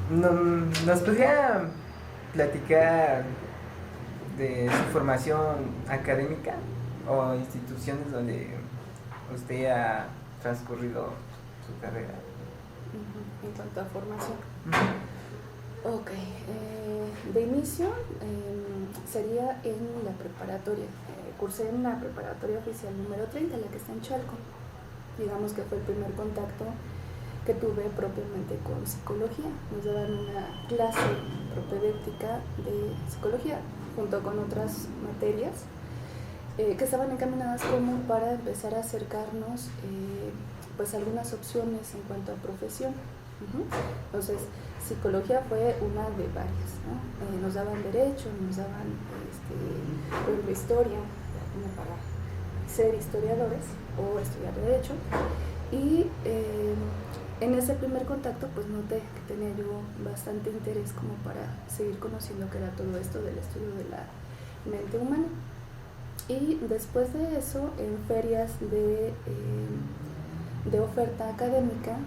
¿Nos podría platicar de su formación académica o instituciones donde usted ha transcurrido su carrera? En cuanto a formación. Ujú. Ok, de inicio sería en la preparatoria. Cursé en la preparatoria oficial número 30, la que está en Chalco. Digamos que fue el primer contacto que tuve propiamente con psicología. Nos daban una clase propedéutica de psicología junto con otras materias que estaban encaminadas como para empezar a acercarnos pues algunas opciones en cuanto a profesión. Entonces, psicología fue una de varias, ¿no? Nos daban derecho, nos daban por ejemplo, historia, como para ser historiadores o estudiar derecho. Y en ese primer contacto pues noté que tenía yo bastante interés como para seguir conociendo qué era todo esto del estudio de la mente humana. Y después de eso, en ferias de oferta académica,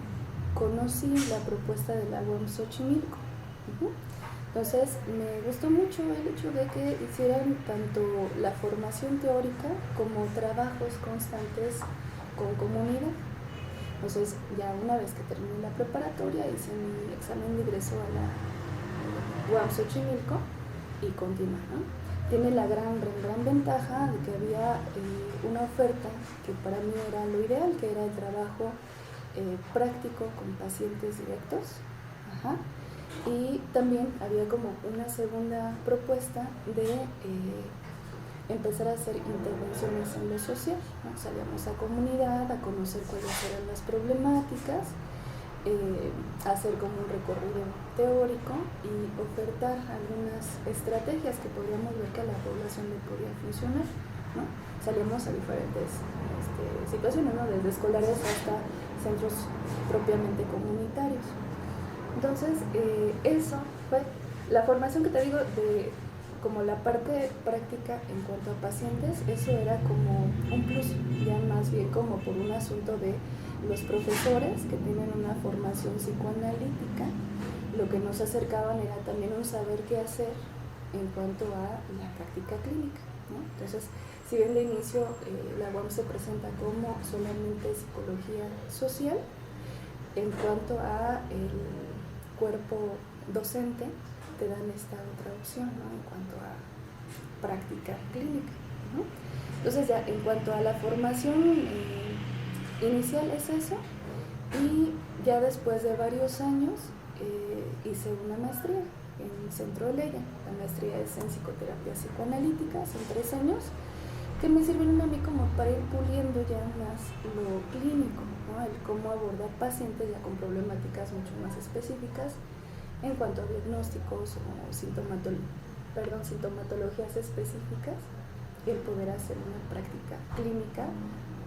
conocí la propuesta de la UAM Xochimilco. Entonces me gustó mucho el hecho de que hicieran tanto la formación teórica como trabajos constantes con comunidad. Entonces ya una vez que terminé la preparatoria hice mi examen de ingreso a la UAM Xochimilco y continué, ¿no? Tiene la gran ventaja de que había una oferta que para mí era lo ideal, que era el trabajo práctico con pacientes directos. Ajá. Y también había como una segunda propuesta de empezar a hacer intervenciones en lo social, ¿no? Salíamos a comunidad a conocer cuáles eran las problemáticas, hacer como un recorrido teórico y ofertar algunas estrategias que podríamos ver que a la población le podía funcionar, ¿no? Salíamos a diferentes situaciones, ¿no? Desde escolares hasta centros propiamente comunitarios. Entonces, eso fue la formación que te digo de como la parte práctica en cuanto a pacientes. Eso era como un plus, ya más bien como por un asunto de los profesores que tienen una formación psicoanalítica. Lo que nos acercaban era también un saber qué hacer en cuanto a la práctica clínica, ¿no? Entonces, si bien de inicio la UAM se presenta como solamente psicología social, en cuanto a el cuerpo docente te dan esta otra opción, ¿no? En cuanto a práctica clínica, ¿no? Entonces ya en cuanto a la formación inicial es eso, y ya después de varios años hice una maestría en Centro de Leya. La maestría es en psicoterapia psicoanalítica, son 3 años que me sirvieron a mí como para ir puliendo ya más lo clínico, ¿no? El cómo abordar pacientes ya con problemáticas mucho más específicas en cuanto a diagnósticos o sintomatologías específicas, el poder hacer una práctica clínica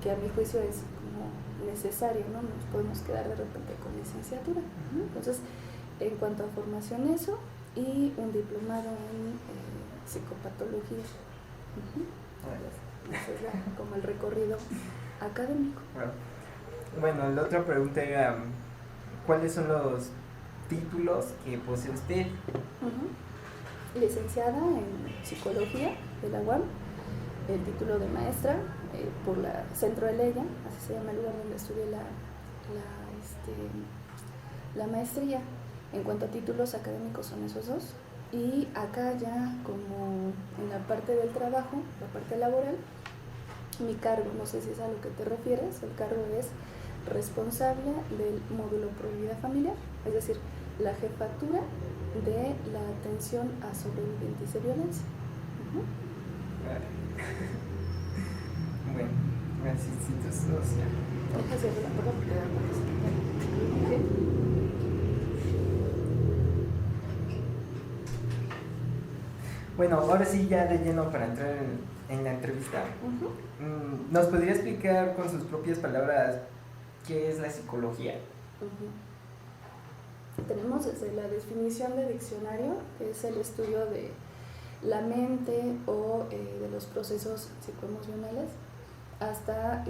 que a mi juicio es como necesario, ¿no? Nos podemos quedar de repente con licenciatura, ¿no? Entonces, en cuanto a formación eso, y un diplomado en psicopatología. Ese es como el recorrido académico. Bueno, la otra pregunta era, ¿cuáles son los títulos que posee usted? Licenciada en psicología de la UAM, el título de maestra por la Centro de Leya, así se llama el lugar donde estudié la maestría. En cuanto a títulos académicos son esos dos. Y acá ya como en la parte del trabajo, la parte laboral, mi cargo, no sé si es a lo que te refieres, el cargo es responsable del módulo Pro Vida Familiar, es decir, la jefatura de la atención a sobrevivientes de violencia. Vale. Bueno, asistente social. Deja cierro la puerta porque da más. Bueno, ahora sí ya de lleno para entrar en la entrevista. ¿Nos podría explicar con sus propias palabras qué es la psicología? Tenemos desde la definición de diccionario, que es el estudio de la mente o de los procesos psicoemocionales, hasta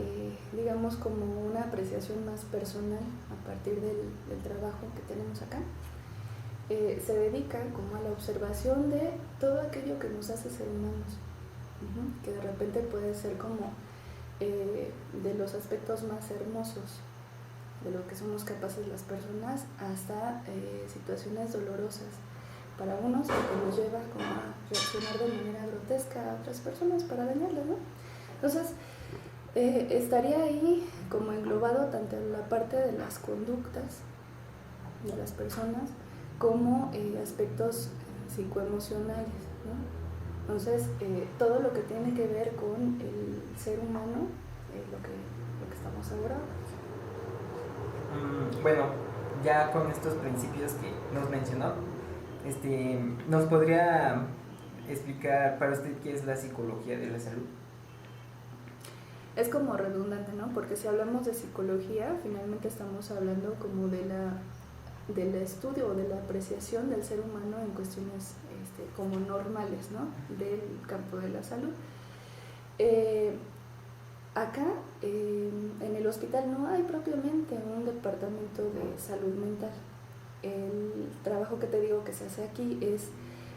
digamos como una apreciación más personal a partir del trabajo que tenemos acá. se dedica como a la observación de todo aquello que nos hace ser humanos, que de repente puede ser como de los aspectos más hermosos de lo que somos capaces las personas hasta situaciones dolorosas para unos, que nos lleva como a reaccionar de manera grotesca a otras personas para dañarlas, ¿no? Entonces, estaría ahí como englobado tanto en la parte de las conductas de las personas como aspectos psicoemocionales, ¿no? Entonces, todo lo que tiene que ver con el ser humano es lo que estamos ahora. Bueno, ya con estos principios que nos mencionó, ¿nos podría explicar para usted qué es la psicología de la salud? Es como redundante, ¿no? Porque si hablamos de psicología, finalmente estamos hablando como del estudio o de la apreciación del ser humano en cuestiones como normales, ¿no? Del campo de la salud. Acá en el hospital no hay propiamente un departamento de salud mental. El trabajo que te digo que se hace aquí es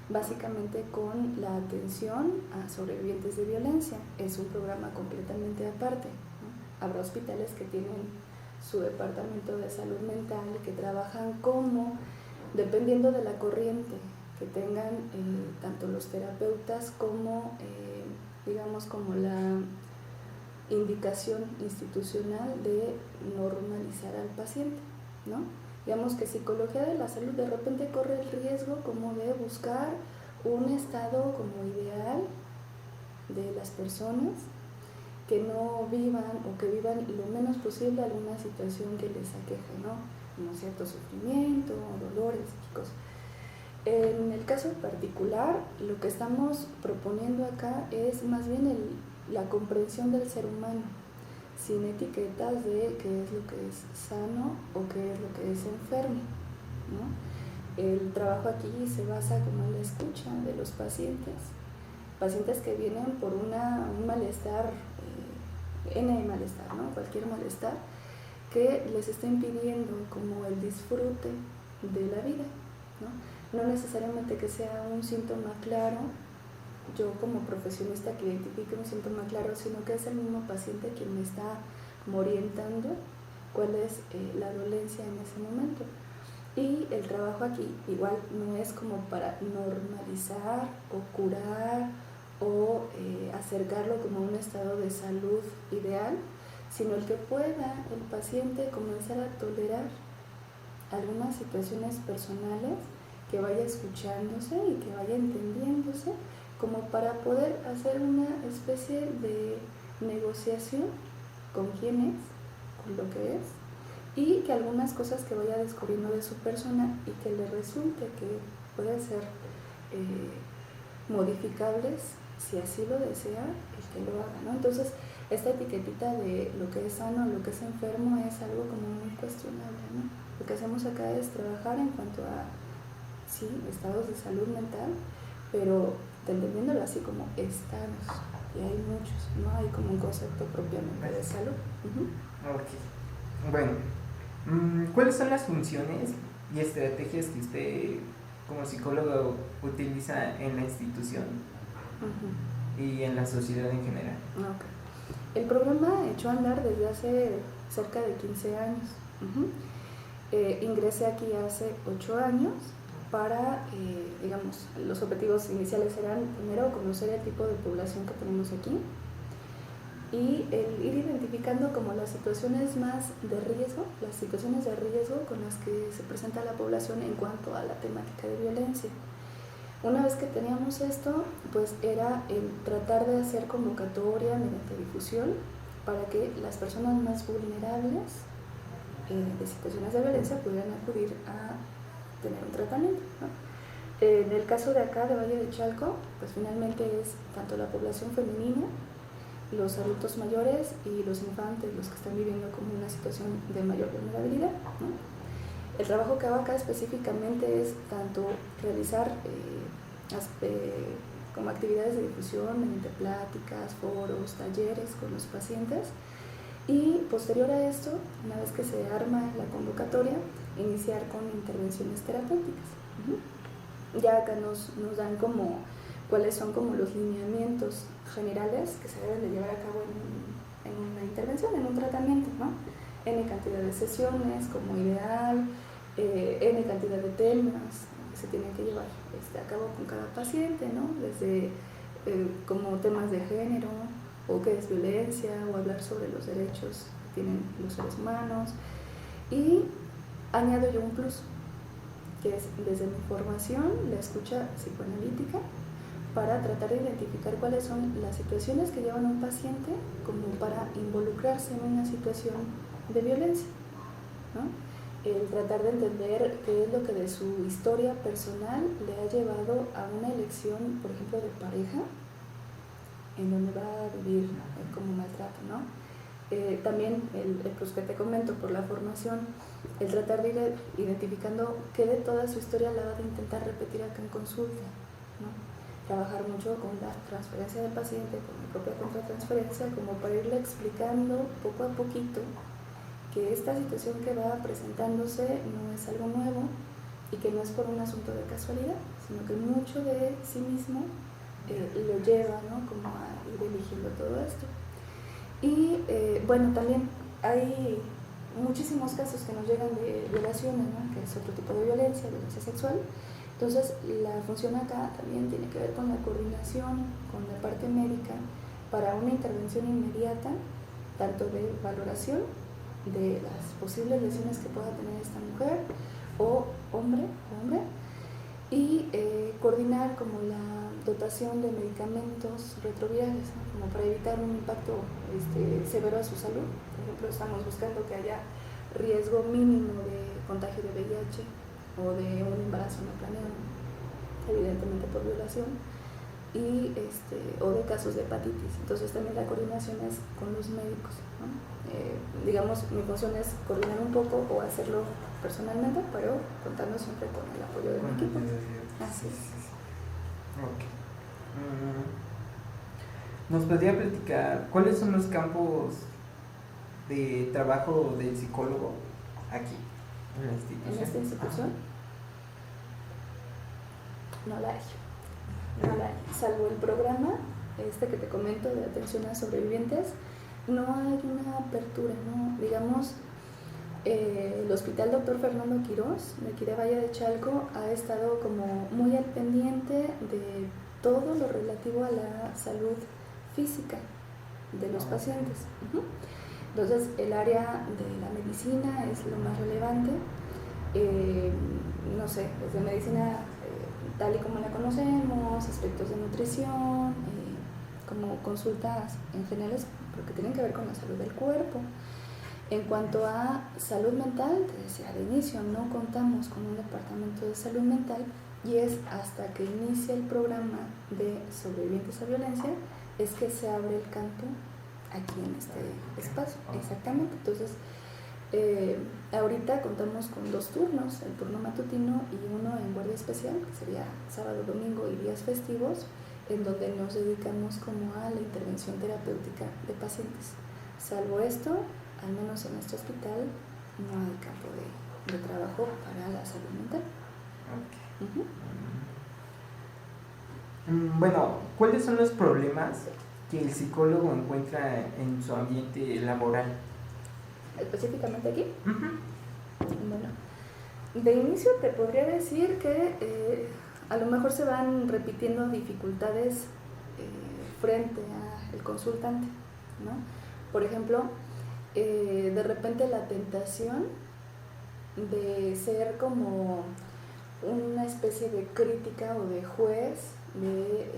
básicamente con la atención a sobrevivientes de violencia. Es un programa completamente aparte, ¿no? Habrá hospitales que tienen su departamento de salud mental, que trabajan como, dependiendo de la corriente que tengan tanto los terapeutas como, digamos, como la indicación institucional de normalizar al paciente, ¿no? Digamos que psicología de la salud de repente corre el riesgo como de buscar un estado como ideal de las personas, que no vivan o que vivan lo menos posible alguna situación que les aqueje, ¿no? Como cierto sufrimiento, dolores psíquicos. En el caso particular, lo que estamos proponiendo acá es más bien la comprensión del ser humano, sin etiquetas de qué es lo que es sano o qué es lo que es enfermo, ¿no? El trabajo aquí se basa como en la escucha de los pacientes que vienen por un malestar, N malestar, ¿no? Cualquier malestar que les está impidiendo como el disfrute de la vida, ¿no? No necesariamente que sea un síntoma claro, yo como profesionista que identifique un síntoma claro, sino que es el mismo paciente quien me está orientando cuál es la dolencia en ese momento. Y el trabajo aquí igual no es como para normalizar o curar o acercarlo como a un estado de salud ideal, sino el que pueda el paciente comenzar a tolerar algunas situaciones personales, que vaya escuchándose y que vaya entendiéndose, como para poder hacer una especie de negociación con quién es, con lo que es, y que algunas cosas que vaya descubriendo de su persona y que le resulte que pueden ser modificables, si así lo desea, el que lo haga, ¿no? Entonces, esta etiquetita de lo que es sano, lo que es enfermo, es algo como muy cuestionable, ¿no? Lo que hacemos acá es trabajar en cuanto a, sí, estados de salud mental, pero entendiéndolo así como estados, y hay muchos, no hay como un concepto propiamente de salud. Ok, bueno, ¿cuáles son las funciones y estrategias que usted como psicólogo utiliza en la institución y en la sociedad en general? Okay. El programa echó a andar desde hace cerca de 15 años. Ingresé aquí hace 8 años para, digamos, los objetivos iniciales eran primero conocer el tipo de población que tenemos aquí y el ir identificando como las situaciones más de riesgo, las situaciones de riesgo con las que se presenta la población en cuanto a la temática de violencia. Una vez que teníamos esto, pues era el tratar de hacer convocatoria mediante difusión para que las personas más vulnerables de situaciones de violencia pudieran acudir a tener un tratamiento, ¿no? En el caso de acá, de Valle de Chalco, pues finalmente es tanto la población femenina, los adultos mayores y los infantes los que están viviendo como una situación de mayor vulnerabilidad, ¿no? El trabajo que hago acá específicamente es tanto realizar como actividades de difusión mediante pláticas, foros, talleres con los pacientes, y posterior a esto, una vez que se arma la convocatoria, iniciar con intervenciones terapéuticas. Ya acá nos dan como cuáles son como los lineamientos generales que se deben de llevar a cabo en una intervención, en un tratamiento, ¿no? N cantidad de sesiones como ideal, N cantidad de temas que se tienen que llevar a cabo con cada paciente, ¿no? Desde como temas de género, o qué es violencia, o hablar sobre los derechos que tienen los seres humanos. Y añado yo un plus, que es desde mi formación la escucha psicoanalítica, para tratar de identificar cuáles son las situaciones que llevan a un paciente como para involucrarse en una situación de violencia, ¿no? El tratar de entender qué es lo que de su historia personal le ha llevado a una elección, por ejemplo, de pareja, en donde va a vivir como maltrato, ¿no? También el plus que te comento por la formación, el tratar de ir identificando qué de toda su historia la va a intentar repetir acá en consulta, ¿no? Trabajar mucho con la transferencia del paciente, con mi propia contratransferencia, como para irle explicando poco a poquito que esta situación que va presentándose no es algo nuevo y que no es por un asunto de casualidad, sino que mucho de sí mismo lo lleva, ¿no? Como a ir eligiendo todo esto. Y bueno, también hay muchísimos casos que nos llegan de violaciones, ¿no? Que es otro tipo de violencia sexual. Entonces, la función acá también tiene que ver con la coordinación, con la parte médica, para una intervención inmediata, tanto de valoración de las posibles lesiones que pueda tener esta mujer o hombre, y coordinar como la dotación de medicamentos retrovirales, ¿no? Como para evitar un impacto severo a su salud. Por ejemplo, estamos buscando que haya riesgo mínimo de contagio de VIH o de un embarazo no planeado, evidentemente por violación, y o de casos de hepatitis. Entonces también la coordinación es con los médicos, ¿no? Digamos, mi función es coordinar un poco o hacerlo personalmente, pero contando siempre con el apoyo de mi equipo. Así es. Ok. ¿Nos podría platicar cuáles son los campos de trabajo del psicólogo aquí, en la institución? ¿En esta institución? No la hay. Salvo el programa que te comento de atención a sobrevivientes, no hay una apertura, ¿no? Digamos, el Hospital Dr. Fernando Quirós de aquí de Valle de Chalco ha estado como muy al pendiente de todo lo relativo a la salud física de los pacientes. Entonces, el área de la medicina es lo más relevante. No sé, desde medicina tal y como la conocemos, aspectos de nutrición, como consultas en general, porque tienen que ver con la salud del cuerpo. En cuanto a salud mental, te decía de inicio, no contamos con un departamento de salud mental, y es hasta que inicia el programa de sobrevivientes a violencia es que se abre el campo aquí en este espacio. Exactamente. Entonces, ahorita contamos con 2 turnos, el turno matutino y uno en guardia especial, que sería sábado, domingo y días festivos, en donde nos dedicamos como a la intervención terapéutica de pacientes. Salvo esto, al menos en este hospital, no hay campo de trabajo para la salud mental. Okay. Bueno, ¿cuáles son los problemas que el psicólogo encuentra en su ambiente laboral? ¿Específicamente aquí? Bueno, de inicio te podría decir que a lo mejor se van repitiendo dificultades frente al consultante, ¿no? Por ejemplo, de repente la tentación de ser como una especie de crítica o de juez, de,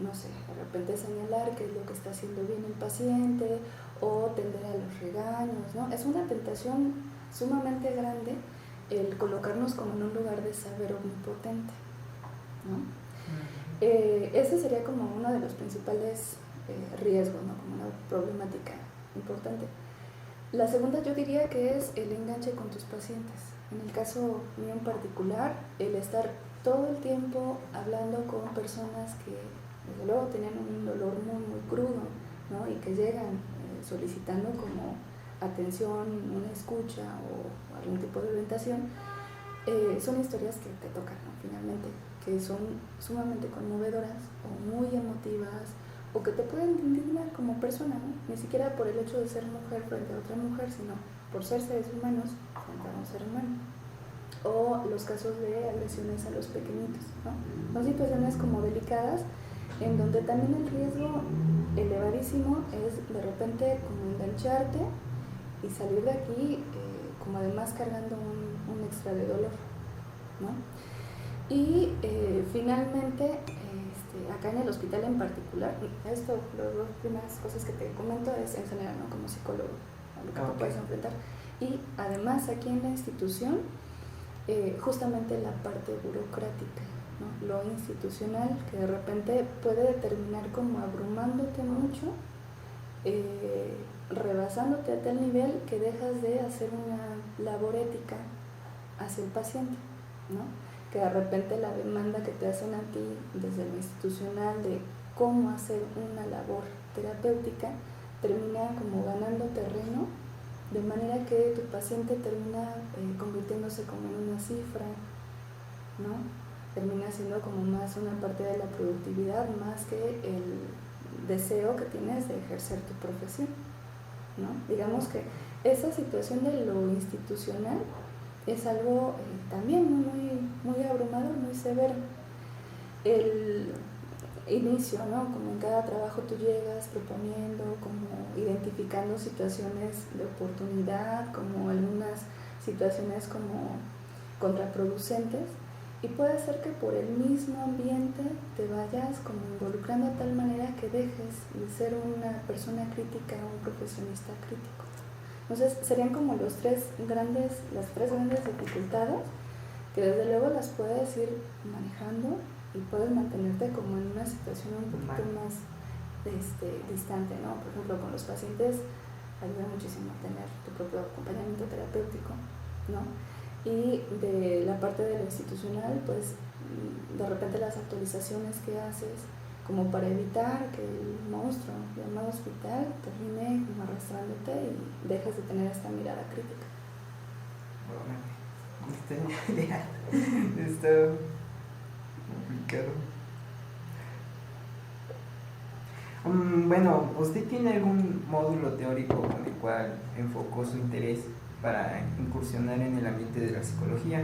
no sé, de repente señalar qué es lo que está haciendo bien el paciente o tender a los regaños, ¿no? Es una tentación sumamente grande el colocarnos como en un lugar de saber omnipotente, ¿no? Ese sería como uno de los principales riesgos, ¿no? Como una problemática importante. La segunda yo diría que es el enganche con tus pacientes. En el caso mío en particular, el estar todo el tiempo hablando con personas que desde luego tienen un dolor muy, muy crudo, ¿no? Y que llegan solicitando como atención, una escucha o algún tipo de orientación, son historias que te tocan, ¿no? Finalmente, que son sumamente conmovedoras o muy emotivas o que te pueden indignar como persona, ¿no? Ni siquiera por el hecho de ser mujer frente a otra mujer, sino por ser seres humanos frente a un ser humano. O los casos de agresiones a los pequeñitos, ¿no? Son situaciones como delicadas en donde también el riesgo elevadísimo es de repente como engancharte y salir de aquí como además cargando un extra de dolor, ¿no? Y finalmente, acá en el hospital en particular, las dos primeras cosas que te comento es en general, ¿no? Como psicólogo, a lo que te puedes enfrentar. Y además aquí en la institución, justamente la parte burocrática, ¿no? Lo institucional, que de repente puede terminar como abrumándote mucho, rebasándote a tal nivel que dejas de hacer una labor ética hacia el paciente, ¿no? Que de repente la demanda que te hacen a ti desde lo institucional de cómo hacer una labor terapéutica termina como ganando terreno, de manera que tu paciente termina convirtiéndose como en una cifra, ¿no? Termina siendo como más una parte de la productividad más que el deseo que tienes de ejercer tu profesión, ¿no? Digamos que esa situación de lo institucional es algo también muy abrumador, muy severo. El inicio, ¿no? Como en cada trabajo tú llegas proponiendo, como identificando situaciones de oportunidad, como algunas situaciones como contraproducentes, y puede ser que por el mismo ambiente te vayas como involucrando de tal manera que dejes de ser una persona crítica a un profesionista crítico. Entonces serían como las tres grandes dificultades que desde luego las puedes ir manejando y puedes mantenerte como en una situación un poquito más distante, ¿no? Por ejemplo, con los pacientes ayuda muchísimo a tener tu propio acompañamiento terapéutico, ¿no? Y de la parte de lo institucional, pues de repente las actualizaciones que haces como para evitar que el monstruo llamado hospital termine como arrastrándote y dejes de tener esta mirada crítica. Está complicado. Bueno, ¿usted tiene algún módulo teórico con el cual enfocó su interés para incursionar en el ambiente de la psicología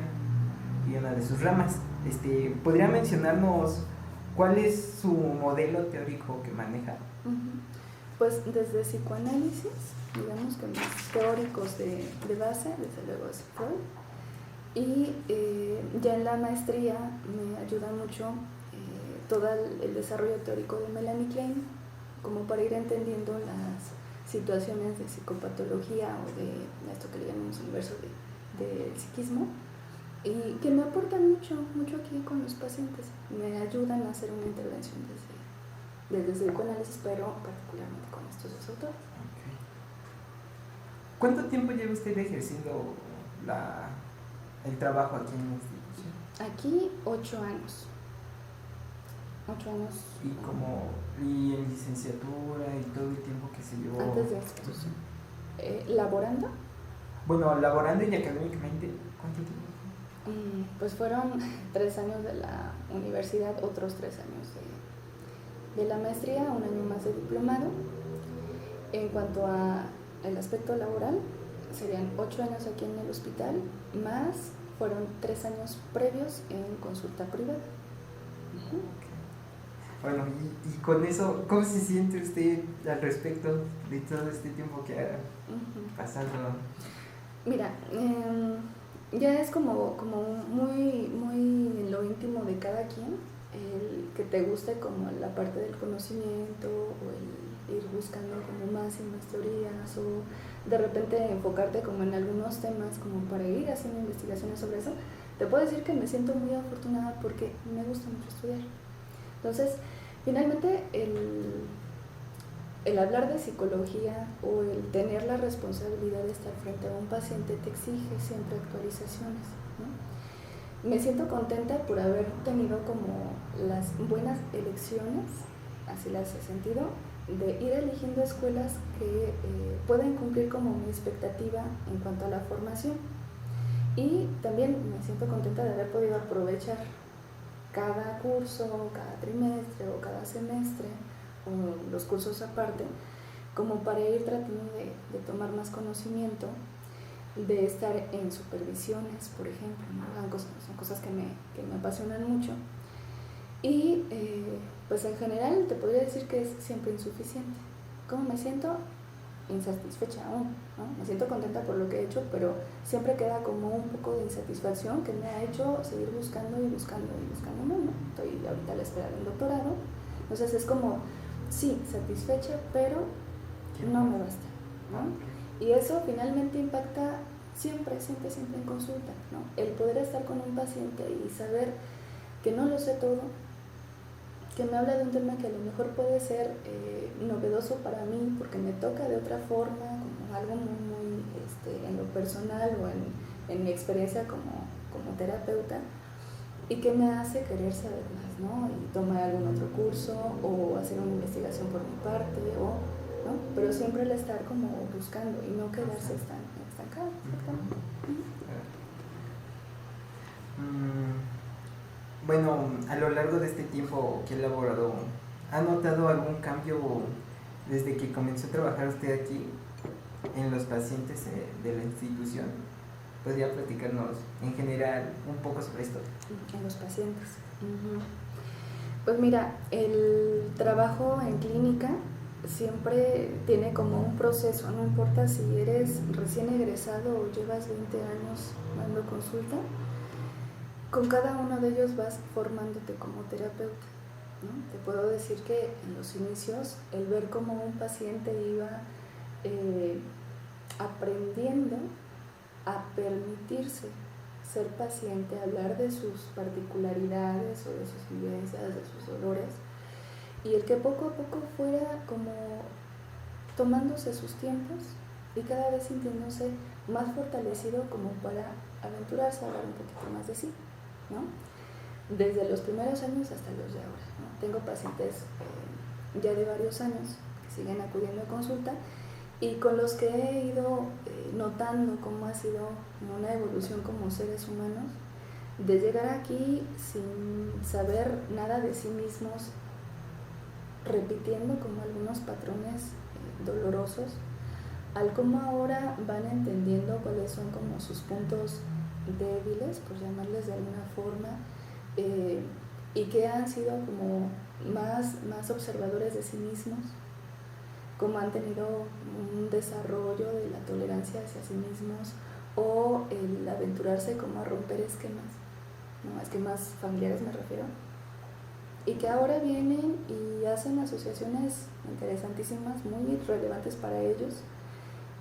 y una de sus ramas? ¿Podría mencionarnos cuál es su modelo teórico que maneja? Pues desde psicoanálisis, digamos que más teóricos de base, desde luego es Freud, y ya en la maestría me ayuda mucho todo el desarrollo teórico de Melanie Klein, como para ir entendiendo las situaciones de psicopatología o de esto que le llamamos universo del psiquismo, y que me aportan mucho aquí con los pacientes, me ayudan a hacer una intervención desde el psicoanálisis, pero particularmente con estos dos autores. Okay. ¿Cuánto tiempo lleva usted ejerciendo el trabajo aquí en la institución? Aquí 8 años. 8 años. ¿Y en licenciatura y todo el tiempo que se llevó? Antes de la institución. ¿Laborando? Bueno, laborando y académicamente, ¿cuánto tiempo? Pues fueron 3 años de la universidad, otros 3 años de la maestría, 1 año más de diplomado. En cuanto al aspecto laboral, serían 8 años aquí en el hospital, más fueron 3 años previos en consulta privada. Bueno, y con eso, ¿cómo se siente usted al respecto de todo este tiempo que ha pasado? Mira, ya es como muy en lo íntimo de cada quien, el que te guste como la parte del conocimiento o el ir buscando como más y más teorías o de repente enfocarte como en algunos temas como para ir haciendo investigaciones sobre eso. Te puedo decir que me siento muy afortunada porque me gusta mucho estudiar. Entonces, finalmente el hablar de psicología o el tener la responsabilidad de estar frente a un paciente te exige siempre actualizaciones, ¿no? Me siento contenta por haber tenido como las buenas elecciones, así las he sentido, de ir eligiendo escuelas que pueden cumplir como mi expectativa en cuanto a la formación. Y también me siento contenta de haber podido aprovechar cada curso, cada trimestre o cada semestre, o los cursos aparte, como para ir tratando de tomar más conocimiento, de estar en supervisiones, por ejemplo, ¿no? Son cosas que me apasionan mucho. Y pues en general te podría decir que es siempre insuficiente. ¿Cómo me siento? Insatisfecha aún, ¿no? Me siento contenta por lo que he hecho, pero siempre queda como un poco de insatisfacción que me ha hecho seguir buscando y buscando y buscando, ¿no? Estoy ahorita a la espera del doctorado, entonces es como, sí, satisfecha, pero no me basta, ¿no? Y eso finalmente impacta siempre en consulta, ¿no? El poder estar con un paciente y saber que no lo sé todo, que me habla de un tema que a lo mejor puede ser novedoso para mí porque me toca de otra forma, como algo muy en lo personal o en mi experiencia como terapeuta, y que me hace querer saber más, ¿no? Y tomar algún otro curso o hacer una investigación por mi parte, ¿no? Pero siempre el estar como buscando y no quedarse estancado. Exactamente. Bueno, a lo largo de este tiempo que he laborado, ¿ha notado algún cambio desde que comenzó a trabajar usted aquí en los pacientes de la institución? ¿Podría platicarnos en general un poco sobre esto? En los pacientes. Pues mira, el trabajo en clínica siempre tiene como un proceso, no importa si eres recién egresado o llevas 20 años dando consulta, con cada uno de ellos vas formándote como terapeuta, ¿no? Te puedo decir que en los inicios el ver cómo un paciente iba aprendiendo a permitirse ser paciente, hablar de sus particularidades o de sus vivencias, de sus dolores, y el que poco a poco fuera como tomándose sus tiempos y cada vez sintiéndose más fortalecido como para aventurarse a hablar un poquito más de sí, ¿no? Desde los primeros años hasta los de ahora, ¿no? Tengo pacientes ya de varios años que siguen acudiendo a consulta y con los que he ido notando cómo ha sido una evolución como seres humanos, de llegar aquí sin saber nada de sí mismos, repitiendo como algunos patrones dolorosos, al cómo ahora van entendiendo cuáles son como sus puntos débiles, por llamarles de alguna forma, y que han sido como más observadores de sí mismos, cómo han tenido un desarrollo de la tolerancia hacia sí mismos o el aventurarse como a romper esquemas, ¿no? Esquemas familiares me refiero, y que ahora vienen y hacen asociaciones interesantísimas, muy relevantes para ellos,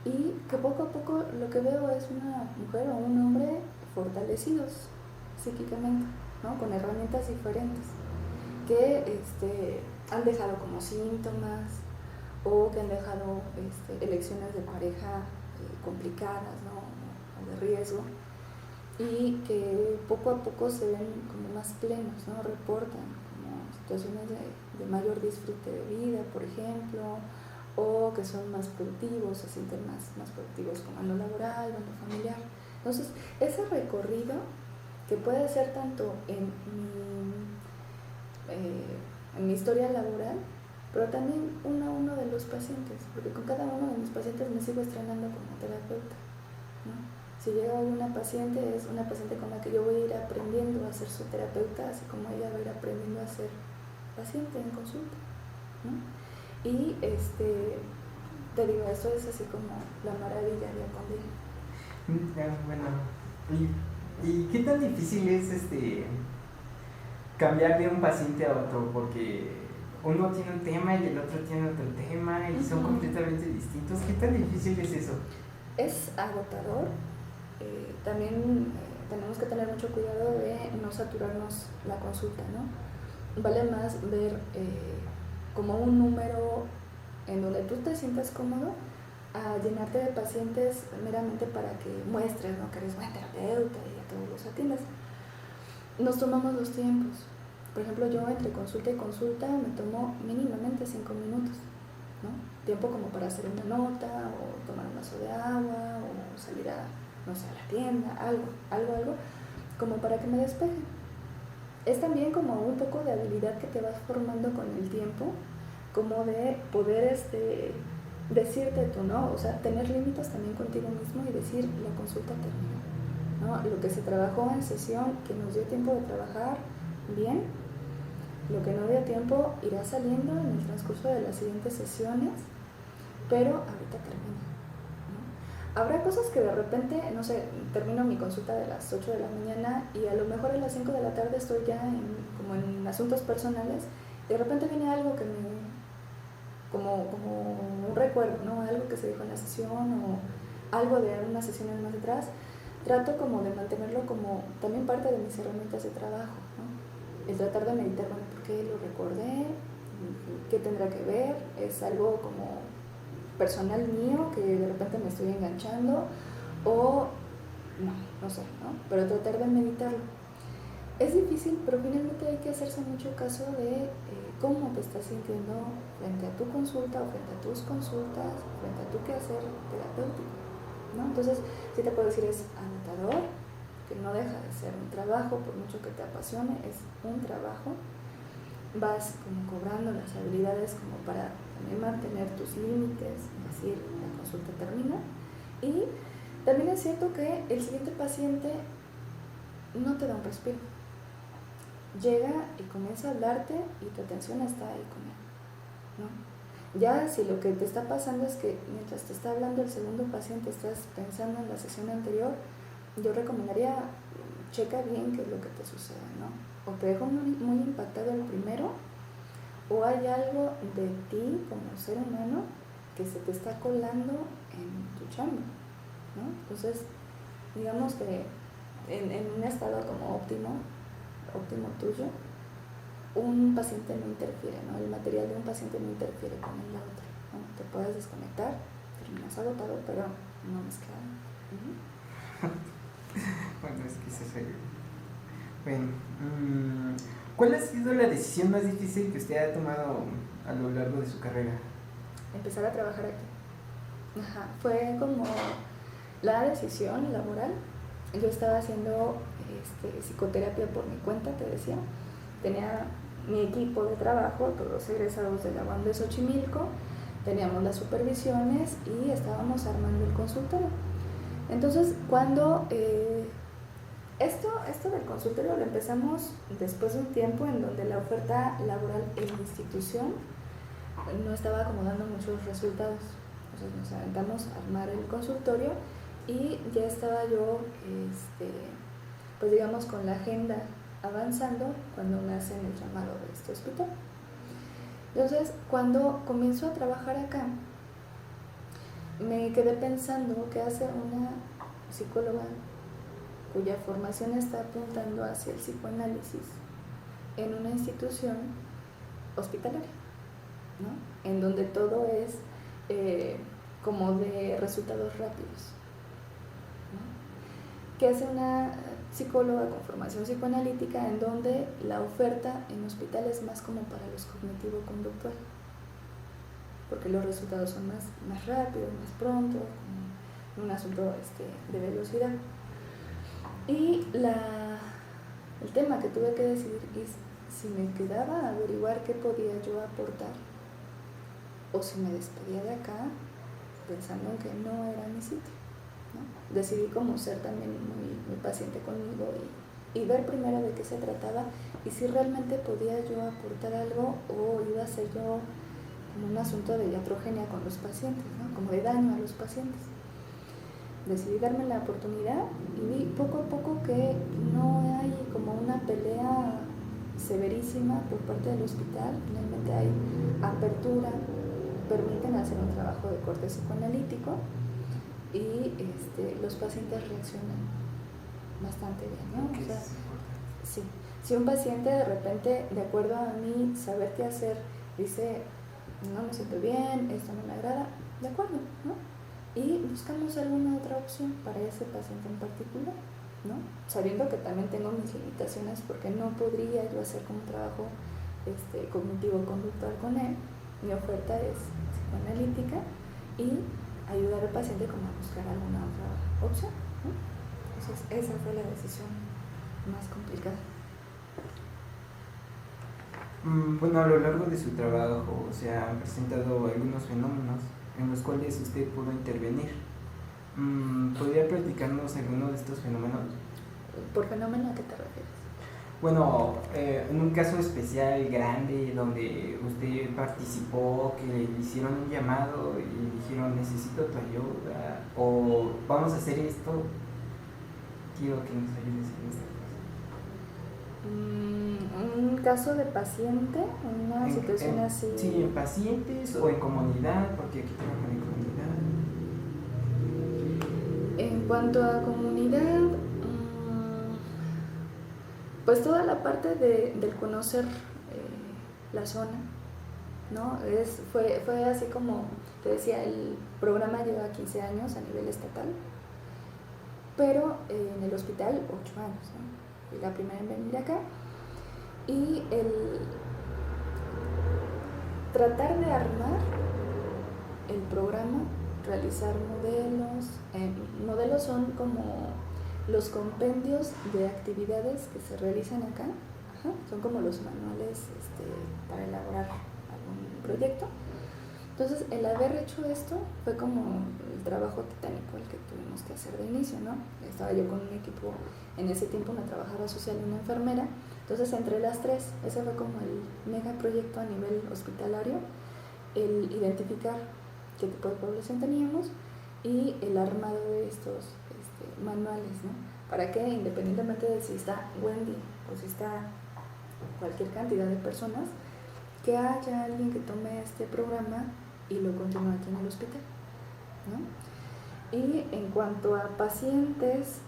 y que poco a poco lo que veo es una mujer o un hombre fortalecidos psíquicamente, ¿no? Con herramientas diferentes, que han dejado como síntomas o que han dejado elecciones de pareja complicadas, ¿no? O de riesgo, y que poco a poco se ven como más plenos, ¿no? Reportan como situaciones de mayor disfrute de vida, por ejemplo, o que son más productivos, se sienten más productivos como en lo laboral o en lo familiar. Entonces, ese recorrido que puede ser tanto en mi historia laboral, pero también uno a uno de los pacientes, porque con cada uno de mis pacientes me sigo estrenando como terapeuta, ¿no? Si llega una paciente, es una paciente con la que yo voy a ir aprendiendo a ser su terapeuta, así como ella va a ir aprendiendo a ser paciente en consulta, ¿no? Y te digo, esto es así como la maravilla de Acondia. Bueno, ¿y qué tan difícil es cambiar de un paciente a otro? Porque uno tiene un tema y el otro tiene otro tema y son completamente distintos. ¿Qué tan difícil es eso? Es agotador. También tenemos que tener mucho cuidado de no saturarnos la consulta, ¿no? Vale más ver como un número en donde tú te sientas cómodo a llenarte de pacientes meramente para que muestres, ¿no? Que eres buen terapeuta y a todos los atiendas. Nos tomamos los tiempos. Por ejemplo, yo entre consulta y consulta me tomo mínimamente 5 minutos, ¿no? Tiempo como para hacer una nota, o tomar un vaso de agua, o salir a, no sé, a la tienda, algo, como para que me despeje. Es también como un poco de habilidad que te vas formando con el tiempo, como de poder decirte tú, ¿no? O sea, tener límites también contigo mismo y decir, la consulta terminó, ¿no? Lo que se trabajó en sesión, que nos dio tiempo de trabajar bien, lo que no dio tiempo irá saliendo en el transcurso de las siguientes sesiones, pero ahorita termina, ¿no? Habrá cosas que de repente, no sé, termino mi consulta de las 8 de la mañana y a lo mejor a las 5 de la tarde estoy ya como en asuntos personales, y de repente viene algo que me, como un recuerdo, ¿no? Algo que se dijo en la sesión o algo de unas sesiones más atrás. Trato como de mantenerlo como también parte de mis herramientas de trabajo, ¿no? El tratar de meditar, bueno, ¿por qué lo recordé? ¿Qué tendrá que ver? ¿Es algo como personal mío que de repente me estoy enganchando? O no sé, ¿no? Pero tratar de meditarlo. Es difícil, pero finalmente hay que hacerse mucho caso de cómo te estás sintiendo frente a tu consulta o frente a tus consultas, frente a tu quehacer terapéutico, ¿no? Entonces, sí te puedo decir, es agotador, que no deja de ser un trabajo, por mucho que te apasione, es un trabajo. Vas como cobrando las habilidades como para también mantener tus límites, es decir, la consulta termina. Y también es cierto que el siguiente paciente no te da un respiro. Llega y comienza a hablarte y tu atención está ahí con él, ¿no? Ya si lo que te está pasando es que mientras te está hablando el segundo paciente estás pensando en la sesión anterior, yo recomendaría checa bien qué es lo que te sucede, ¿no? O te dejó muy impactado el primero, o hay algo de ti como ser humano que se te está colando en tu chamba, ¿no? Entonces, digamos que en un estado como óptimo tuyo, un paciente no interfiere, ¿no? El material de un paciente no interfiere con el otro, ¿no? Te puedes desconectar, terminas agotado, pero no más que nada. Bueno, es que se fue. Bueno, ¿cuál ha sido la decisión más difícil que usted ha tomado a lo largo de su carrera? Empezar a trabajar aquí. Ajá, fue como la decisión laboral. Yo estaba haciendo psicoterapia por mi cuenta, te decía. Tenía mi equipo de trabajo, todos egresados de la UAM de Xochimilco, teníamos las supervisiones y estábamos armando el consultorio. Entonces, cuando esto del consultorio lo empezamos después de un tiempo en donde la oferta laboral en la institución no estaba como dando muchos resultados. Entonces nos aventamos a armar el consultorio y ya estaba yo, pues digamos, con la agenda avanzando cuando me hacen el llamado de este hospital. Entonces, cuando comienzo a trabajar acá, me quedé pensando qué hace una psicóloga cuya formación está apuntando hacia el psicoanálisis en una institución hospitalaria, ¿no? En donde todo es como de resultados rápidos, ¿no? ¿Qué hace una psicóloga con formación psicoanalítica en donde la oferta en hospital es más como para los cognitivo-conductual? Porque los resultados son más rápidos, más pronto, como un asunto de velocidad. Y el tema que tuve que decidir es si me quedaba a averiguar qué podía yo aportar o si me despedía de acá pensando en que no era mi sitio, ¿no? Decidí como ser también muy paciente conmigo y ver primero de qué se trataba y si realmente podía yo aportar algo o iba a ser yo como un asunto de iatrogenia con los pacientes, ¿no? Como de daño a los pacientes. Decidí darme la oportunidad y vi poco a poco que no hay como una pelea severísima por parte del hospital. Finalmente hay apertura, permiten hacer un trabajo de corte psicoanalítico y los pacientes reaccionan bastante bien, ¿no? O sea, sí. Si un paciente de repente, de acuerdo a mí, saber qué hacer, dice, no me siento bien, esto no me agrada, de acuerdo, ¿no? Y buscamos alguna otra opción para ese paciente en particular, ¿no? Sabiendo que también tengo mis limitaciones porque no podría yo hacer como un trabajo cognitivo-conductual con él. Mi oferta es psicoanalítica y ayudar al paciente como a buscar alguna otra opción, ¿no? Entonces esa fue la decisión más complicada. Bueno, a lo largo de su trabajo se han presentado algunos fenómenos en los cuales usted pudo intervenir. ¿Podría platicarnos alguno de estos fenómenos? ¿Por fenómeno a qué te refieres? Bueno, en un caso especial grande donde usted participó, que le hicieron un llamado y dijeron necesito tu ayuda o vamos a hacer esto, quiero que nos ayudes en esta cosa. Un caso de paciente, una situación así. Sí, en pacientes o en comunidad, porque aquí trabajan en comunidad. En cuanto a comunidad, pues toda la parte del conocer la zona, ¿no? Fue así como te decía, el programa lleva 15 años a nivel estatal, pero en el hospital 8 años, ¿no? Fui la primera en venir acá y el tratar de armar el programa, realizar modelos. Modelos son como los compendios de actividades que se realizan acá. Son como los manuales para elaborar algún proyecto. Entonces, el haber hecho esto fue como el trabajo titánico el que tuvimos que hacer de inicio, ¿no? Estaba yo con un equipo, en ese tiempo una trabajadora social y una enfermera. Entonces, entre las tres, ese fue como el mega proyecto a nivel hospitalario, el identificar qué tipo de población teníamos y el armado de estos manuales, ¿no? Para que, independientemente de si está Wendy o si está cualquier cantidad de personas, que haya alguien que tome este programa y lo continúe aquí en el hospital, ¿no? Y en cuanto a pacientes,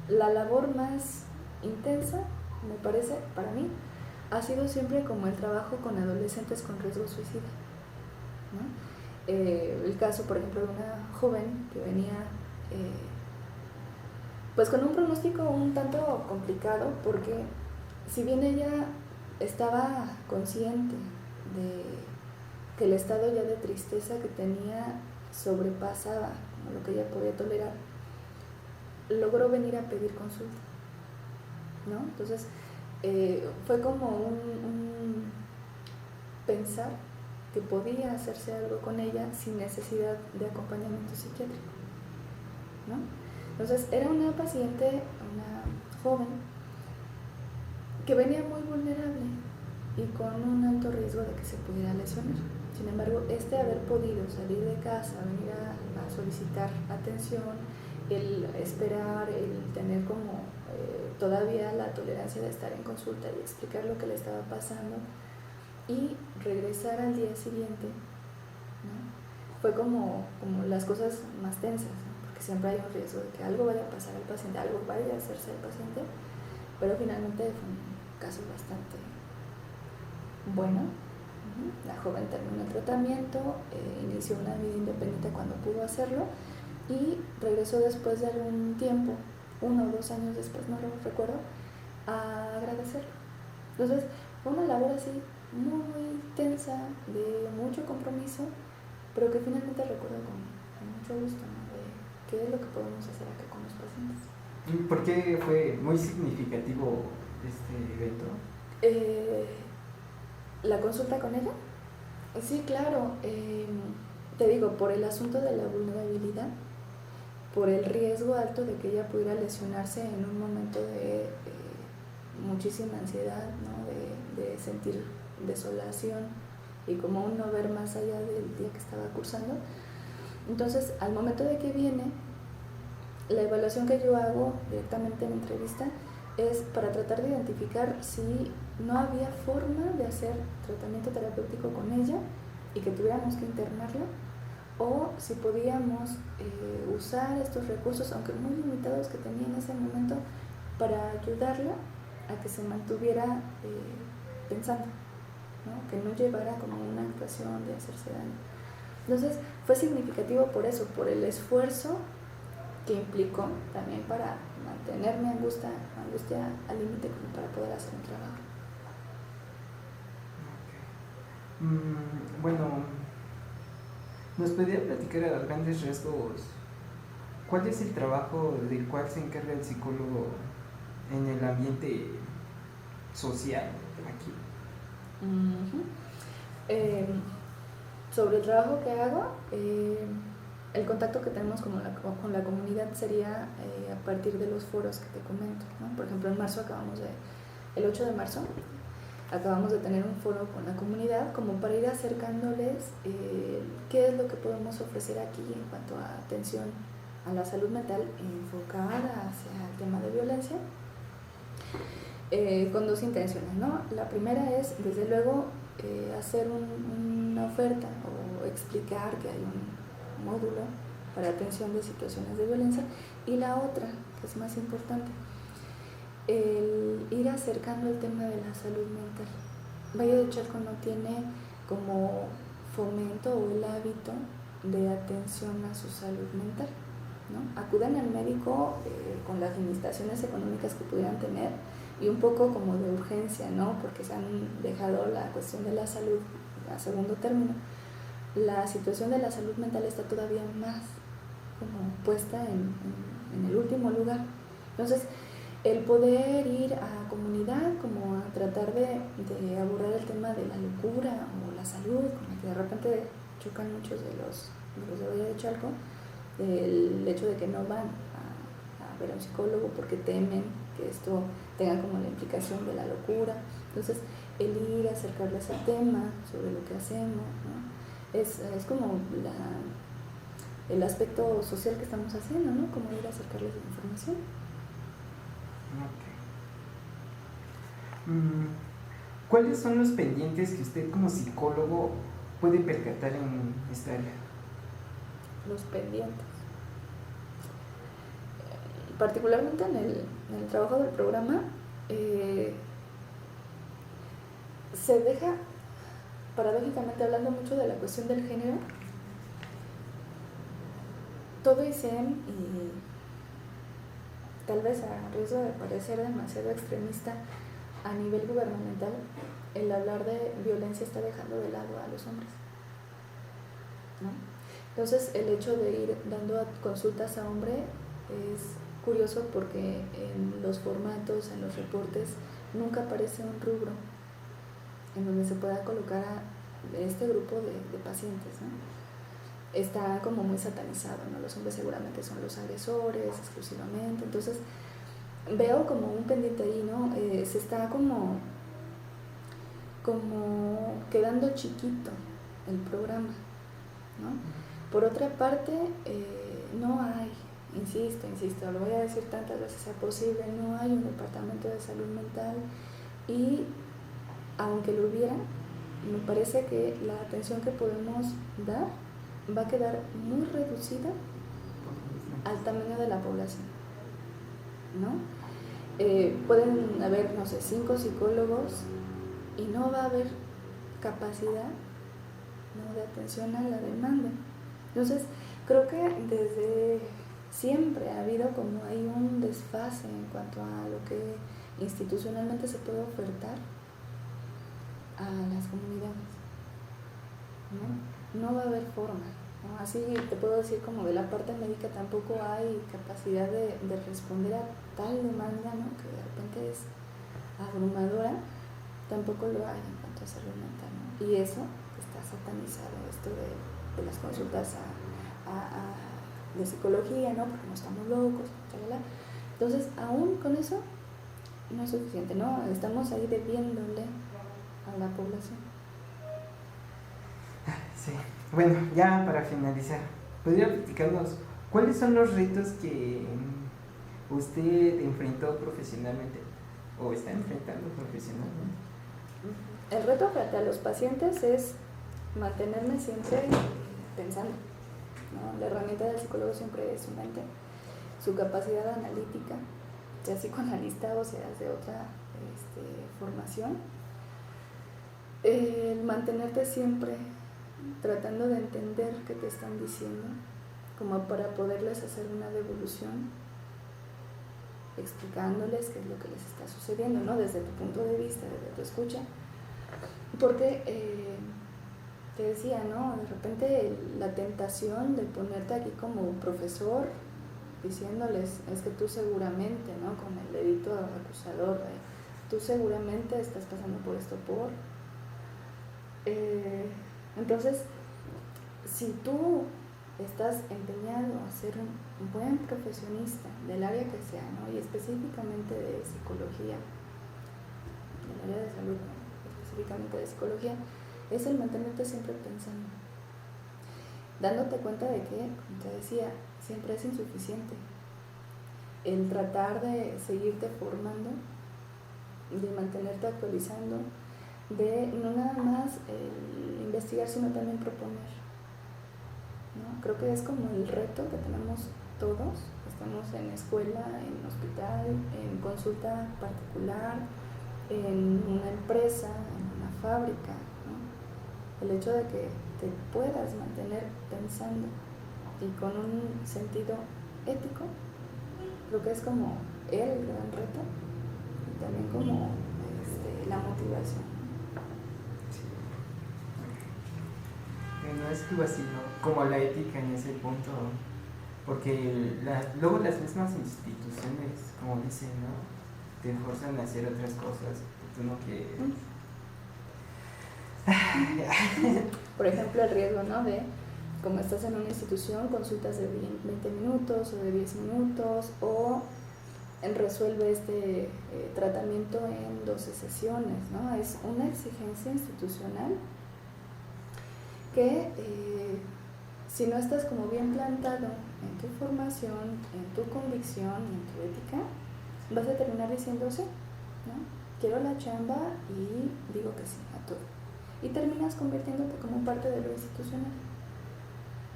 la labor más intensa, me parece, para mí, ha sido siempre como el trabajo con adolescentes con riesgo suicida, ¿no? El caso, por ejemplo, de una joven que venía pues con un pronóstico un tanto complicado, porque si bien ella estaba consciente de que el estado ya de tristeza que tenía sobrepasaba como lo que ella podía tolerar, logró venir a pedir consulta, ¿no? Entonces fue como un pensar que podía hacerse algo con ella sin necesidad de acompañamiento psiquiátrico, ¿no? Entonces era una paciente, una joven, que venía muy vulnerable y con un alto riesgo de que se pudiera lesionar. Sin embargo, haber podido salir de casa, venir a solicitar atención, el esperar, el tener como todavía la tolerancia de estar en consulta y explicar lo que le estaba pasando y regresar al día siguiente, ¿no? Fue como las cosas más tensas, ¿no? Porque siempre hay un riesgo de que algo vaya a pasar al paciente, algo vaya a hacerse al paciente, pero finalmente fue un caso bastante bueno. La joven terminó el tratamiento, inició una vida independiente cuando pudo hacerlo y regresó después de algún tiempo, 1 o 2 años después, no lo recuerdo, a agradecerlo. Entonces fue una labor así muy, muy tensa, de mucho compromiso, pero que finalmente recuerdo con mucho gusto, ¿no? De qué es lo que podemos hacer acá con los pacientes. ¿Por qué fue muy significativo este evento? ¿La consulta con ella? Sí, claro. Te digo, por el asunto de la vulnerabilidad, por el riesgo alto de que ella pudiera lesionarse en un momento de muchísima ansiedad, ¿no? De sentir desolación y como un no ver más allá del día que estaba cursando. Entonces, al momento de que viene, la evaluación que yo hago directamente en entrevista es para tratar de identificar si no había forma de hacer tratamiento terapéutico con ella y que tuviéramos que internarla, o si podíamos usar estos recursos, aunque muy limitados que tenía en ese momento, para ayudarla a que se mantuviera pensando, ¿no? Que no llevara como una actuación de hacerse daño. Entonces fue significativo por eso, por el esfuerzo que implicó también para mantenerme angustia al límite como para poder hacer un trabajo. Bueno, ¿Nos podría platicar a grandes rasgos cuál es el trabajo del cual se encarga el psicólogo en el ambiente social aquí? Uh-huh. Sobre el trabajo que hago, el contacto que tenemos con la comunidad sería a partir de los foros que te comento, ¿no? Por ejemplo, en marzo el 8 de marzo, acabamos de tener un foro con la comunidad como para ir acercándoles qué es lo que podemos ofrecer aquí en cuanto a atención a la salud mental enfocada hacia el tema de violencia, con dos intenciones, ¿no? La primera es, desde luego, hacer una oferta o explicar que hay un módulo para atención de situaciones de violencia, y la otra, que es más importante, el ir acercando el tema de la salud mental. Valle de Chalco no tiene como fomento o el hábito de atención a su salud mental, ¿no? Acuden al médico con las limitaciones económicas que pudieran tener y un poco como de urgencia, ¿no? Porque se han dejado la cuestión de la salud a segundo término. La situación de la salud mental está todavía más como puesta en el último lugar. Entonces, el poder ir a comunidad como a tratar de abordar el tema de la locura o la salud, como que de repente chocan muchos de los de Valle de Chalco, el hecho de que no van a ver a un psicólogo porque temen que esto tenga como la implicación de la locura. Entonces, el ir a acercarles al tema sobre lo que hacemos, ¿no? Es como el aspecto social que estamos haciendo, ¿no? Como ir a acercarles la información. Okay. ¿Cuáles son los pendientes que usted como psicólogo puede percatar en esta área? Los pendientes. Particularmente en el trabajo del programa, se deja, paradójicamente hablando, mucho de la cuestión del género. Todo ICEM, y tal vez a riesgo de parecer demasiado extremista a nivel gubernamental, el hablar de violencia está dejando de lado a los hombres, ¿no? Entonces, el hecho de ir dando consultas a hombre es curioso porque en los formatos, en los reportes, nunca aparece un rubro en donde se pueda colocar a este grupo de pacientes, ¿no? Está como muy satanizado, ¿no? Los hombres seguramente son los agresores exclusivamente. Entonces, veo como un pendiente ahí, ¿no? Se está como quedando chiquito el programa, ¿no? Por otra parte, no hay, insisto, lo voy a decir tantas veces sea posible, no hay un departamento de salud mental, y aunque lo hubiera, me parece que la atención que podemos dar va a quedar muy reducida al tamaño de la población, ¿no? Pueden haber, no sé, 5 psicólogos y no va a haber capacidad, ¿no?, de atención a la demanda. Entonces, creo que desde siempre ha habido como hay un desfase en cuanto a lo que institucionalmente se puede ofertar a las comunidades, ¿no? No va a haber forma, ¿no? Así te puedo decir, como de la parte médica tampoco hay capacidad de responder a tal demanda, ¿no?, que de repente es abrumadora. Tampoco lo hay en cuanto a salud mental, ¿no? Y eso está satanizado, esto de las consultas de psicología, ¿no?, porque no estamos locos, chalala. Entonces, aún con eso no es suficiente, ¿no? Estamos ahí debiéndole a la población. Sí. Bueno, ya para finalizar, ¿podría platicarnos cuáles son los retos que usted enfrentó profesionalmente o está enfrentando profesionalmente? El reto frente a los pacientes es mantenerme siempre pensando, ¿no? La herramienta del psicólogo siempre es su mente, su capacidad analítica, sea psicoanalista o sea de otra formación. El mantenerte siempre tratando de entender qué te están diciendo, como para poderles hacer una devolución, explicándoles qué es lo que les está sucediendo, ¿no?, desde tu punto de vista, desde tu escucha, porque te decía, ¿no? De repente la tentación de ponerte aquí como profesor, diciéndoles, es que tú seguramente, ¿no? Con el dedito acusador, tú seguramente estás pasando por esto por... entonces, si tú estás empeñado a ser un buen profesionista del área que sea, ¿no? Y específicamente de psicología, del área de salud, ¿no? Específicamente de psicología, es el mantenerte siempre pensando, dándote cuenta de que, como te decía, siempre es insuficiente el tratar de seguirte formando, de mantenerte actualizando, de no nada más investigar, sino también proponer, ¿no? Creo que es como el reto que tenemos todos, estamos en escuela, en hospital, en consulta particular, en una empresa, en una fábrica, ¿no? El hecho de que te puedas mantener pensando y con un sentido ético, creo que es como el gran reto y también como la motivación. No estuvo así, ¿no? Como la ética en ese punto, porque luego las mismas instituciones, como dicen, ¿no? Te forzan a hacer otras cosas que tú no quieres. Por ejemplo, el riesgo, ¿no? De, como estás en una institución, consultas de 20 minutos o de 10 minutos, o resuelve este tratamiento en 12 sesiones, ¿no? Es una exigencia institucional que si no estás como bien plantado en tu formación, en tu convicción, en tu ética, vas a terminar diciendo sí, ¿no? Quiero la chamba y digo que sí a todo. Y terminas convirtiéndote como parte de lo institucional.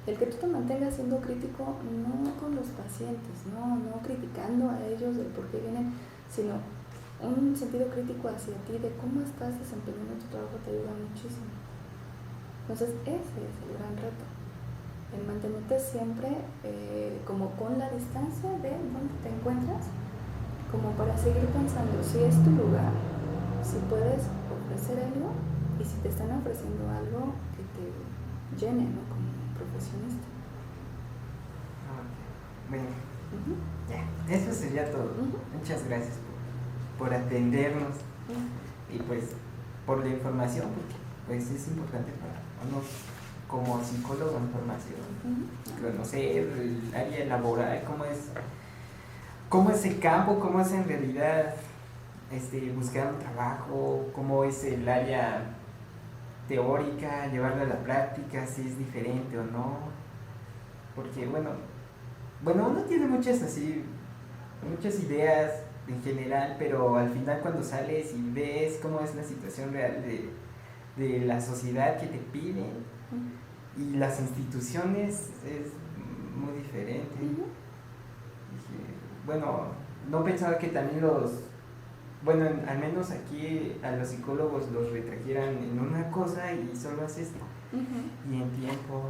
El que tú te mantengas siendo crítico, no con los pacientes, no criticando a ellos del por qué vienen, sino un sentido crítico hacia ti de cómo estás desempeñando tu trabajo te ayuda muchísimo. Entonces ese es el gran reto, el mantenerte siempre como con la distancia de donde te encuentras, como para seguir pensando si es tu lugar, si puedes ofrecer algo y si te están ofreciendo algo que te llene, ¿no? Como profesionista. Bueno, ya, eso sería todo. Muchas gracias por atendernos y pues por la información, porque pues es importante para uno como psicólogo en formación conocer el área laboral, cómo es el campo, cómo es en realidad buscar un trabajo, cómo es el área teórica, llevarla a la práctica, si es diferente o no, porque bueno, uno tiene muchas ideas en general, pero al final cuando sales y ves cómo es la situación real de la sociedad que te piden y las instituciones, es muy diferente. Bueno, no pensaba que también al menos aquí a los psicólogos los retrajeran en una cosa y solo haces esto. Y en tiempo.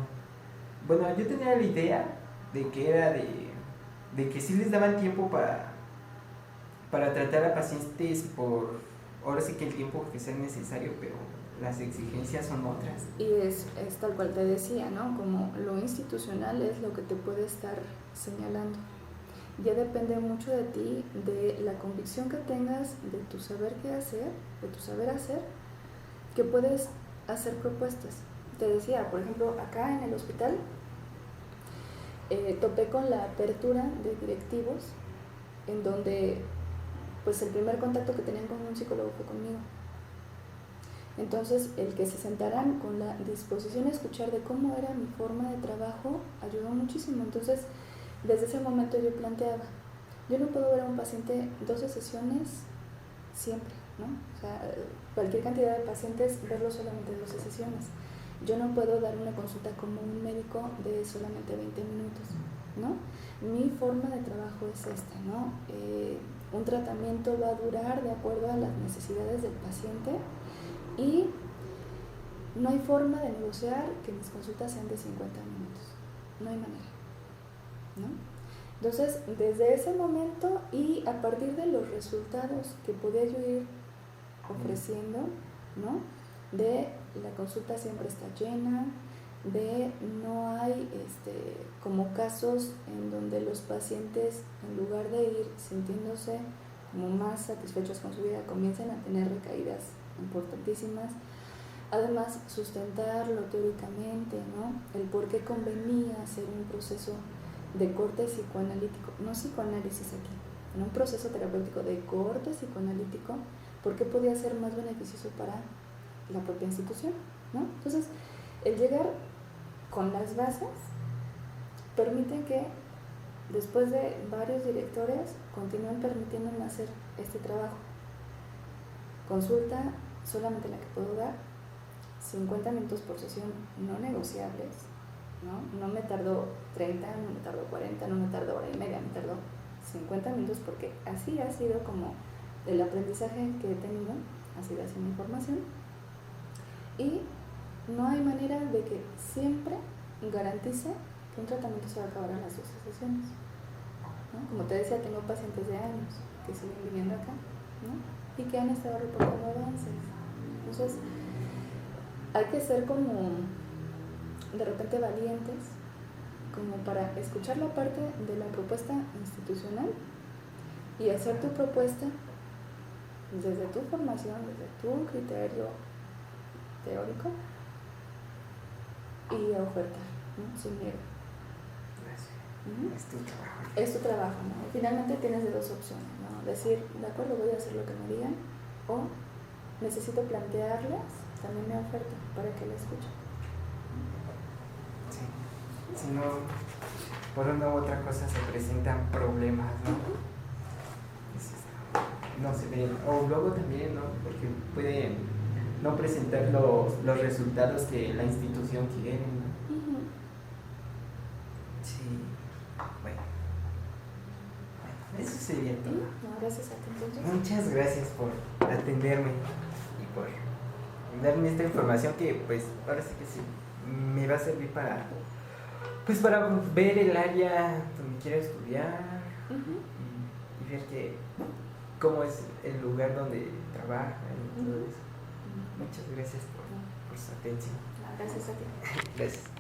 Bueno, yo tenía la idea de que era de que sí les daban tiempo para tratar a pacientes por, ahora sí que el tiempo que sea necesario, pero las exigencias son otras. Y es tal cual te decía, ¿no? Como lo institucional es lo que te puede estar señalando. Ya depende mucho de ti, de la convicción que tengas, de tu saber qué hacer, de tu saber hacer, que puedes hacer propuestas. Te decía, por ejemplo, acá en el hospital topé con la apertura de directivos en donde pues el primer contacto que tenían con un psicólogo fue conmigo. Entonces el que se sentaran con la disposición a escuchar de cómo era mi forma de trabajo ayudó muchísimo. Entonces desde ese momento yo planteaba, yo no puedo ver a un paciente 12 sesiones siempre, ¿no? O sea, cualquier cantidad de pacientes, verlo solamente 12 sesiones. Yo no puedo dar una consulta como un médico de solamente 20 minutos, ¿no? Mi forma de trabajo es esta, ¿no? Un tratamiento va a durar de acuerdo a las necesidades del paciente y no hay forma de negociar que mis consultas sean de 50 minutos. No hay manera, ¿no? Entonces, desde ese momento y a partir de los resultados que podía yo ir ofreciendo, ¿no? de la consulta siempre está llena, de no hay como casos en donde los pacientes, en lugar de ir sintiéndose como más satisfechos con su vida, comiencen a tener recaídas importantísimas. Además, sustentarlo teóricamente, ¿no? El por qué convenía hacer un proceso de corte psicoanalítico, no psicoanálisis aquí, en un proceso terapéutico de corte psicoanalítico, por qué podía ser más beneficioso para la propia institución, ¿no? Entonces, el llegar con las bases permite que después de varios directores continúen permitiéndome hacer este trabajo. Consulta solamente la que puedo dar, 50 minutos por sesión, no negociables, ¿no? No me tardó 30, no me tardó 40, no me tardó hora y media, me tardó 50 minutos porque así ha sido como el aprendizaje que he tenido, ha sido así mi formación. Y no hay manera de que siempre garantice que un tratamiento se va a acabar en las 12 sesiones, ¿no? Como te decía, tengo pacientes de años que siguen viviendo acá, ¿no? Y que han estado reportando avances. Entonces, hay que ser como de repente valientes como para escuchar la parte de la propuesta institucional y hacer tu propuesta desde tu formación, desde tu criterio teórico y a ofertar, ¿no? Sin miedo. Es tu trabajo. Es tu trabajo, ¿no? Finalmente tienes de dos opciones, ¿no? Decir, de acuerdo, voy a hacer lo que me digan, o necesito plantearles también mi oferta para que la escuchen. Sí. Si no, por una u otra cosa se presentan problemas, ¿no? No se ven. O luego también, ¿no? Porque pueden no presentar los resultados que la institución quiere, ¿no? Sí. Bueno, eso sería todo. No, gracias a ti, entonces. Muchas gracias por atenderme y por darme esta información que, pues, ahora sí que sí me va a servir para, pues, para ver el área donde quiero estudiar y ver cómo es el lugar donde trabaja y todo eso. Muchas gracias por su atención. No, gracias a ti. Gracias.